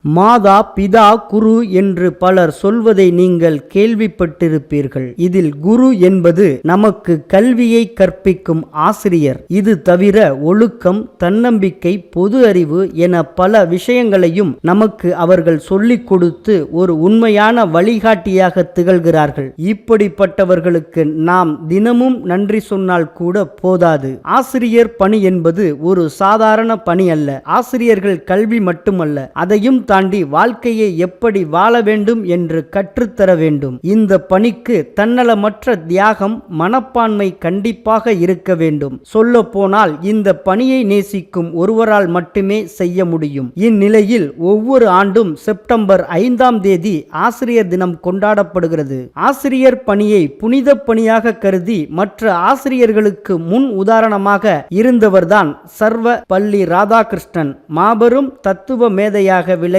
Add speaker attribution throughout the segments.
Speaker 1: மாதா பிதா குரு என்று பலர் சொல்வதை நீங்கள் கேள்விப்பட்டிருப்பீர்கள். இதில் குரு என்பது நமக்கு கல்வியை கற்பிக்கும் ஆசிரியர். இது தவிர ஒழுக்கம், தன்னம்பிக்கை, பொது அறிவு என பல விஷயங்களையும் நமக்கு அவர்கள் சொல்லிக் கொடுத்து ஒரு உண்மையான வழிகாட்டியாக திகழ்கிறார்கள். இப்படிப்பட்டவர்களுக்கு நாம் தினமும் நன்றி சொன்னால் கூட போதாது. ஆசிரியர் பணி என்பது ஒரு சாதாரண பணி அல்ல. ஆசிரியர்கள் கல்வி மட்டுமல்ல, அதையும் தாண்டி வாழ்க்கையை எப்படி வாழ வேண்டும் என்று கற்றுத்தர வேண்டும். இந்த பணிக்கு தன்னலமற்ற தியாகம், மனப்பான்மை கண்டிப்பாக இருக்க வேண்டும். சொல்ல போனால் இந்த பணியை நேசிக்கும் ஒருவரால் மட்டுமே செய்ய முடியும். இந்நிலையில் ஒவ்வொரு ஆண்டும் செப்டம்பர் 5ஆம் தேதி ஆசிரியர் தினம் கொண்டாடப்படுகிறது. ஆசிரியர் பணியை புனித பணியாக கருதி மற்ற ஆசிரியர்களுக்கு முன் உதாரணமாக இருந்தவர்தான் சர்வப்பள்ளி ராதாகிருஷ்ணன். மாபெரும் தத்துவ மேதையாக விளங்கிய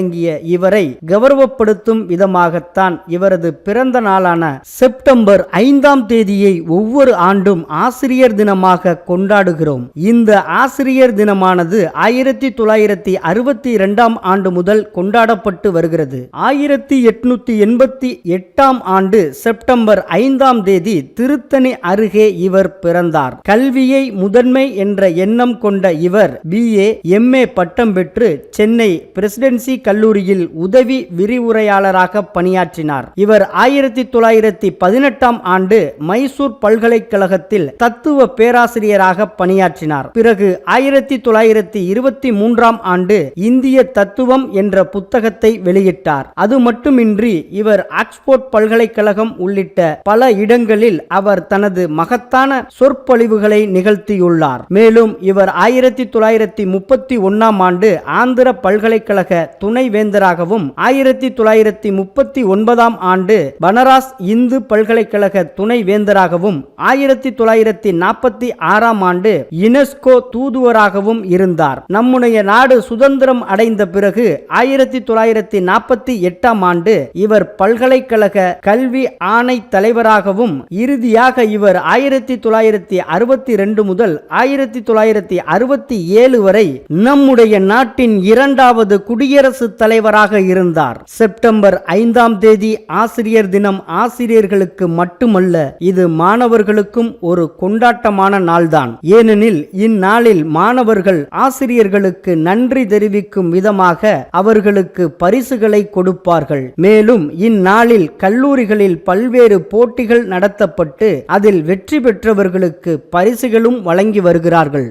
Speaker 1: இவரை கௌரவப்படுத்தும் விதமாகத்தான் இவரது பிறந்த நாளான செப்டம்பர் 5ஆம் தேதியை ஒவ்வொரு ஆண்டும் ஆசிரியர் தினமாக கொண்டாடுகிறோம். இந்த ஆசிரியர் தினமானது 1962ஆம் ஆண்டு முதல் கொண்டாடப்பட்டு வருகிறது. 1888ஆம் ஆண்டு செப்டம்பர் 5ஆம் தேதி திருத்தணி அருகே இவர் பிறந்தார். கல்வியை முதன்மை என்ற எண்ணம் கொண்ட இவர் BA, MA பட்டம் பெற்று சென்னை பிரசிடென்சி கல்லூரியில் உதவி விரிவுரையாளராக பணியாற்றினார். இவர் 1918ஆம் ஆண்டு மைசூர் பல்கலைக்கழகத்தில் தத்துவ பேராசிரியராக பணியாற்றினார். பிறகு 1923ஆம் ஆண்டு இந்திய தத்துவம் என்ற புத்தகத்தை வெளியிட்டார். அது மட்டுமின்றி இவர் ஆக்ஸ்போர்ட் பல்கலைக்கழகம் உள்ளிட்ட பல இடங்களில் அவர் தனது மகத்தான சொற்பொழிவுகளை நிகழ்த்தியுள்ளார். மேலும் இவர் 1931ஆம் ஆண்டு ஆந்திர பல்கலைக்கழக துணைவேந்தராகவும் 1939ஆம் ஆண்டு பனாரஸ் இந்து பல்கலைக்கழக துணைவேந்தராகவும் 1946ஆம் ஆண்டு யுனெஸ்கோ தூதுவராகவும் இருந்தார். நம்முடைய நாடு சுதந்திரம் அடைந்த பிறகு 1948ஆம் ஆண்டு இவர் பல்கலைக்கழக கல்வி ஆணை தலைவராகவும், இறுதியாக இவர் 1962 முதல் 1967 வரை நம்முடைய நாட்டின் 2வது குடியரசுத் தலைவராக இருந்தார். செப்டம்பர் 5ஆம் தேதி ஆசிரியர் தினம் ஆசிரியர்களுக்கு மட்டுமல்ல, இது மாணவர்களுக்கும் ஒரு கொண்டாட்டமான நாள்தான். ஏனெனில் இந்நாளில் மாணவர்கள் ஆசிரியர்களுக்கு நன்றி தெரிவிக்கும் விதமாக அவர்களுக்கு பரிசுகளை கொடுப்பார்கள். மேலும் இந்நாளில் கல்லூரிகளில் பல்வேறு போட்டிகள் நடத்தப்பட்டு அதில் வெற்றி பெற்றவர்களுக்கு பரிசுகளும் வழங்கி வருகிறார்கள்.